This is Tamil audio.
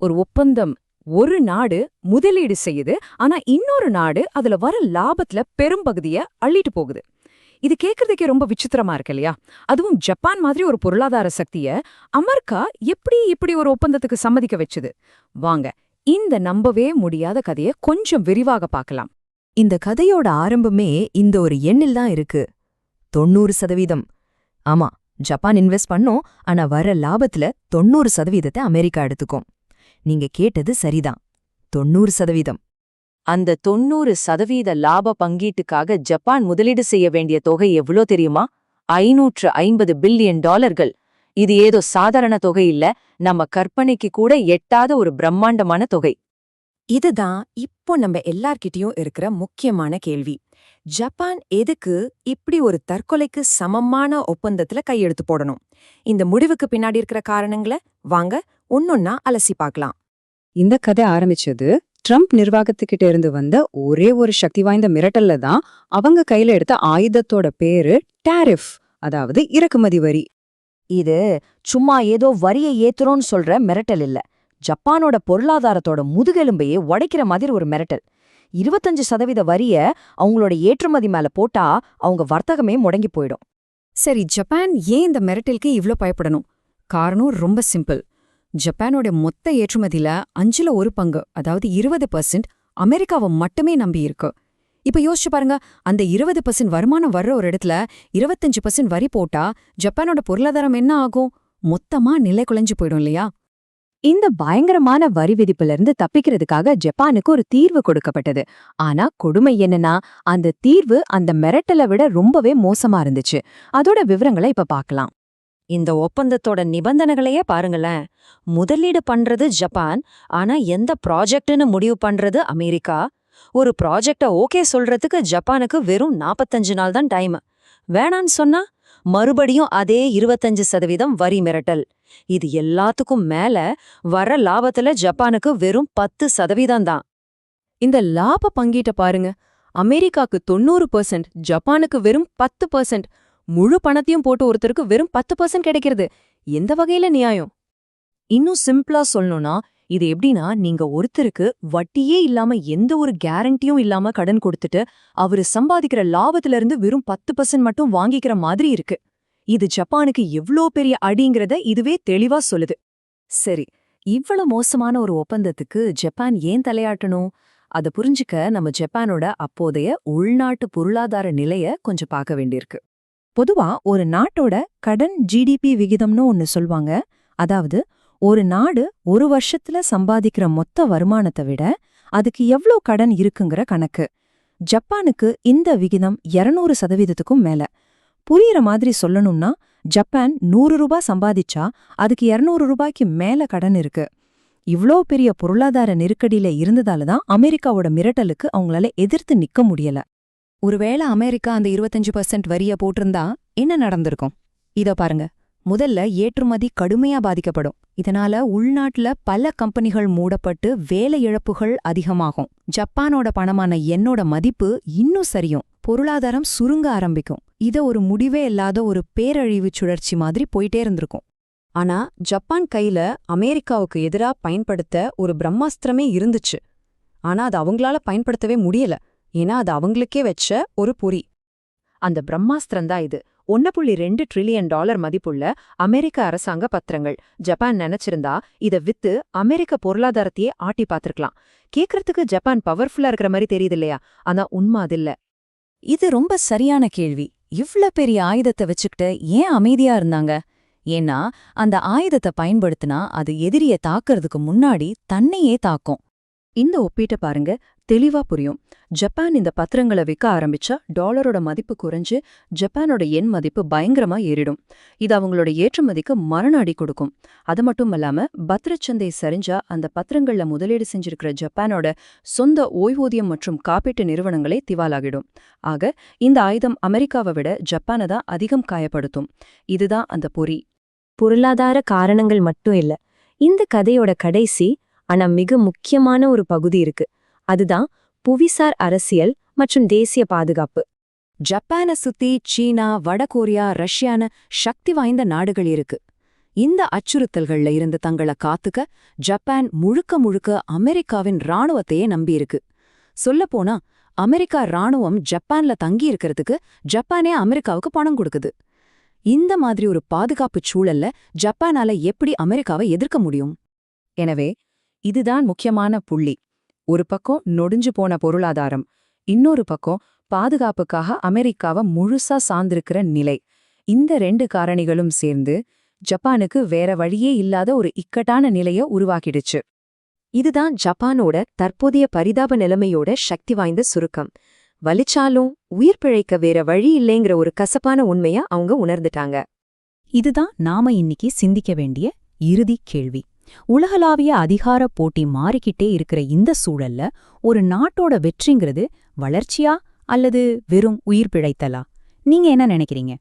ஒரு ஒப்பந்தம் ஒரு நாடு முதலீடு செய்யுது, ஆனா இன்னொரு நாடு அதுல வர லாபத்துல பெரும்பகுதிய அள்ளிட்டு போகுது. இது கேக்குறதுக்கே ரொம்ப விசித்திரமா இருக்கு இல்லையா? அதுவும் ஜப்பான் மாதிரி ஒரு பொருளாதார சக்திய அமெரிக்கா எப்படி இப்படி ஒரு ஒப்பந்தத்துக்கு சம்மதிக்க வச்சுது? வாங்க, இந்த நம்பவே முடியாத கதைய கொஞ்சம் விரிவாக பார்க்கலாம். இந்த கதையோட ஆரம்பமே இந்த ஒரு எண்ணில் தான் இருக்கு. 90%. ஆமா, ஜப்பான் இன்வெஸ்ட் பண்ணோம், ஆனா வர லாபத்துல 90% அமெரிக்கா எடுத்துக்கும். நீங்க கேட்டது சரிதான், 90%. அந்த 90% லாப பங்கீட்டுக்காக ஜப்பான் முதலீடு செய்ய வேண்டிய தொகை எவ்வளோ தெரியுமா? 550 பில்லியன் டாலர்கள். இது ஏதோ சாதாரண தொகை இல்ல, நம்ம கற்பனைக்கு கூட எட்டாத ஒரு பிரம்மாண்டமான தொகை. இதுதான் இப்போ நம்ம எல்லார்கிட்டயும் இருக்கிற முக்கியமான கேள்வி. ஜப்பான் எதுக்கு இப்படி ஒரு தற்கொலைக்கு சமமான ஒப்பந்தத்துல கையெழுத்து போடணும்? இந்த முடிவுக்கு பின்னாடி இருக்கிற காரணங்களை வாங்க ஒன்னொன்னா அலசி பார்க்கலாம். இந்த கதை ஆரம்பிச்சது ட்ரம்ப் நிர்வாகத்துக்கிட்ட இருந்து வந்த ஒரே ஒரு சக்தி வாய்ந்த மிரட்டல்ல தான். அவங்க கையில எடுத்த ஆயுதத்தோட பேரு டாரிஃப், அதாவது இறக்குமதி வரி. இது சும்மா ஏதோ வரியை ஏத்துறோன்னு சொல்ற மிரட்டல் இல்ல, ஜப்பானோட பொருளாதாரத்தோட முதுகெலும்பையே உடைக்கிற மாதிரி ஒரு மிரட்டல். 25% வரிய அவங்களோட ஏற்றுமதி மேல போட்டா அவங்க வர்த்தகமே முடங்கி போயிடும். சரி, ஜப்பான் ஏன் இந்த மிரட்டலுக்கு இவ்ளோ பயப்படணும்? காரணம் ரொம்ப சிம்பிள். ஜப்பானோட மொத்த ஏற்றுமதியில 1/5, அதாவது 20% அமெரிக்காவை மட்டுமே நம்பி இருக்கு. இப்ப யோசிச்சு பாருங்க, அந்த 20% வருமானம் வர்ற ஒரு இடத்துல 25% வரி போட்டா ஜப்பானோட பொருளாதாரம் என்ன ஆகும்? மொத்தமா நிலை குலைஞ்சு போயிடும் இல்லையா? இந்த பயங்கரமான வரி விதிப்புல இருந்து தப்பிக்கிறதுக்காக ஜப்பானுக்கு ஒரு தீர்வு கொடுக்கப்பட்டது. ஆனா கொடுமை என்னன்னா, அந்த தீர்வு அந்த மிரட்டலை விட ரொம்பவே மோசமா இருந்துச்சு. அதோட விவரங்களை இப்ப பார்க்கலாம். இந்த ஒப்பந்தத்தோட நிபந்தனைகளையே பாருங்களேன். முதலீடு பண்றது ஜப்பான், ஆனா எந்த ப்ராஜெக்ட்னு முடிவு பண்றது அமெரிக்கா. ஒரு ப்ராஜெக்ட ஓகே சொல்றதுக்கு ஜப்பானுக்கு வெறும் 45 நாள் தான் டைம். வேணான்னு சொன்னா மறுபடியும் அதே 25% வரி மிரட்டல். இது எல்லாத்துக்கும் மேல வர லாபத்துல ஜப்பானுக்கு வெறும் 10% தான். இந்த லாப பங்கீட்ட பாருங்க. அமெரிக்காக்கு 90%, ஜப்பானுக்கு வெறும் 10%. முழு பணத்தையும் போட்டு ஒருத்தருக்கு வெறும் 10% கிடைக்கிறது. எந்த வகையில நியாயம்? இன்னும் சிம்பிளா சொல்லணும்னா, இது எப்படின்னா, நீங்க ஒருத்தருக்கு வட்டியே இல்லாம எந்த ஒரு கேரண்டியும் இல்லாம கடன் கொடுத்துட்டு அவரு சம்பாதிக்கிற லாபத்துல இருந்து வெறும் 10% மட்டும் வாங்கிக்கிற மாதிரி இருக்கு. இது ஜப்பானுக்கு எவ்ளோ பெரிய அடிங்கிறத இதுவே தெளிவா சொல்லுது. சரி, இவ்வளவு மோசமான ஒரு ஒப்பந்தத்துக்கு ஜப்பான் ஏன் தலையாட்டணும்? அத புரிஞ்சுக்க நம்ம ஜப்பானோட அப்போதைய உள்நாட்டு பொருளாதார நிலைய கொஞ்சம் பார்க்க வேண்டியிருக்கு. பொதுவா ஒரு நாட்டோட கடன் ஜிடிபி விகிதம்னு ஒன்னு சொல்வாங்க. அதாவது ஒரு நாடு ஒரு வருஷத்துல சம்பாதிக்கிற மொத்த வருமானத்தை விட அதுக்கு எவ்ளோ கடன் இருக்குங்கிற கணக்கு. ஜப்பானுக்கு இந்த விகிதம் 200%க்கும் மேல. புரியுற மாதிரி சொல்லணும்னா, ஜப்பான் 100 ரூபாய் சம்பாதிச்சா அதுக்கு 200 ரூபாய்க்கு மேல கடன் இருக்கு. இவ்ளோ பெரிய பொருளாதார நெருக்கடியில இருந்ததாலதான் அமெரிக்காவோட மிரட்டலுக்கு அவங்களால எதிர்த்து நிக்க முடியல. ஒருவேளை அமெரிக்கா அந்த 25% வரிய போட்டிருந்தா என்ன நடந்திருக்கும்? இதோ பாருங்க. முதல்ல ஏற்றுமதி கடுமையா பாதிக்கப்படும். இதனால உள்நாட்டுல பல கம்பெனிகள் மூடப்பட்டு வேலை இழப்புகள் அதிகமாகும். ஜப்பானோட பணமான யென்னோட மதிப்பு இன்னும் சரியும். பொருளாதாரம் சுருங்க ஆரம்பிக்கும். இத ஒரு முடிவே இல்லாத ஒரு பேரழிவு சுழற்சி மாதிரி போயிட்டே இருந்திருக்கும். ஆனா ஜப்பான் கையில அமெரிக்காவுக்கு எதிரா பயன்படுத்த ஒரு பிரம்மாஸ்திரமே இருந்துச்சு. ஆனா அது அவங்களால பயன்படுத்தவே முடியல. ஏன்னா அது அவங்களுக்கே வச்ச ஒரு பொறி. அந்த பிரம்மாஸ்திரம்தான் இது. 1.2 ட்ரில்லியன் டாலர் மதிப்புள்ள அமெரிக்க அரசாங்க பத்திரங்கள். ஜப்பான் நினைச்சிருந்தா இத வித்து அமெரிக்க பொருளாதாரத்தையே ஆட்டி பாத்திருக்கலாம். கேக்குறதுக்கு ஜப்பான் பவர்ஃபுல்லா இருக்கிற மாதிரி தெரியுது இல்லையா? ஆனா உண்மை அதில்ல. இது ரொம்ப சரியான கேள்வி. இவ்ளோ பெரிய ஆயுதத்தை வச்சுக்கிட்டு ஏன் அமைதியா இருந்தாங்க? ஏன்னா அந்த ஆயுதத்தை பயன்படுத்தினா அது எதிரிய தாக்குறதுக்கு முன்னாடி தன்னையே தாக்கும். இந்த ஒப்பீட்ட பாருங்க, தெளிவா புரியும். ஜப்பான் இந்த பத்திரங்களை விற்க ஆரம்பிச்சா டாலரோட மதிப்பு குறைஞ்சு ஜப்பானோட யென் மதிப்பு பயங்கரமா ஏறிடும். இது அவங்களோட ஏற்றுமதிக்கு மரண அடி கொடுக்கும். அது மட்டும் இல்லாம பத்திரச்சந்தை சரிஞ்சா அந்த பத்திரங்கள்ல முதலீடு செஞ்சிருக்கிற ஜப்பானோட சொந்த ஓய்வூதியம் மற்றும் காப்பீட்டு நிறுவனங்களே திவாலாகிடும். ஆக இந்த ஆயுதம் அமெரிக்காவை விட ஜப்பானை தான் அதிகம் காயப்படுத்தும். இதுதான் அந்த பொறி. பொருளாதார காரணங்கள் மட்டும் இல்ல, இந்த கதையோட கடைசி ஆனா மிக முக்கியமான ஒரு பகுதி இருக்கு. அதுதான் புவிசார் அரசியல் மற்றும் தேசிய பாதுகாப்பு. ஜப்பானை சுத்தி சீனா, வடகொரியா, ரஷ்யான்னு சக்தி வாய்ந்த நாடுகள் இருக்கு. இந்த அச்சுறுத்தல்கள்ல இருந்து தங்கள காத்துக்க ஜப்பான் முழுக்க முழுக்க அமெரிக்காவின் ராணுவத்தையே நம்பியிருக்கு. சொல்லப்போனா அமெரிக்கா ராணுவம் ஜப்பான்ல தங்கி இருக்கிறதுக்கு ஜப்பானே அமெரிக்காவுக்கு பணம் கொடுக்குது. இந்த மாதிரி ஒரு பாதுகாப்புச் சூழல்ல ஜப்பானால எப்படி அமெரிக்காவை எதிர்க்க முடியும்? எனவே இதுதான் முக்கியமான புள்ளி. ஒரு பக்கம் நொடிஞ்சு போன பொருளாதாரம், இன்னொரு பக்கம் பாதுகாப்புக்காக அமெரிக்காவை முழுசா சார்ந்திருக்கிற நிலை. இந்த 2 காரணிகளும் சேர்ந்து ஜப்பானுக்கு வேற வழியே இல்லாத ஒரு இக்கட்டான நிலைய உருவாக்கிடுச்சு. இதுதான் ஜப்பானோட தற்போதைய பரிதாப நிலைமையோட சக்தி வாய்ந்த சுருக்கம். வலிச்சாலும் உயிர் பிழைக்க வேற வழி இல்லைங்கிற ஒரு கசப்பான உண்மைய அவங்க உணர்ந்துட்டாங்க. இதுதான் நாம இன்னைக்கு சிந்திக்க வேண்டிய இறுதி கேள்வி. உலகளாவிய அதிகார போட்டி மாறிக்கிட்டே இருக்கிற இந்த சூழல்ல ஒரு நாட்டோட வெற்றிங்கிறது வளர்ச்சியா அல்லது வெறும் உயிர் பிழைத்தலா? நீங்க என்ன நினைக்கிறீங்க?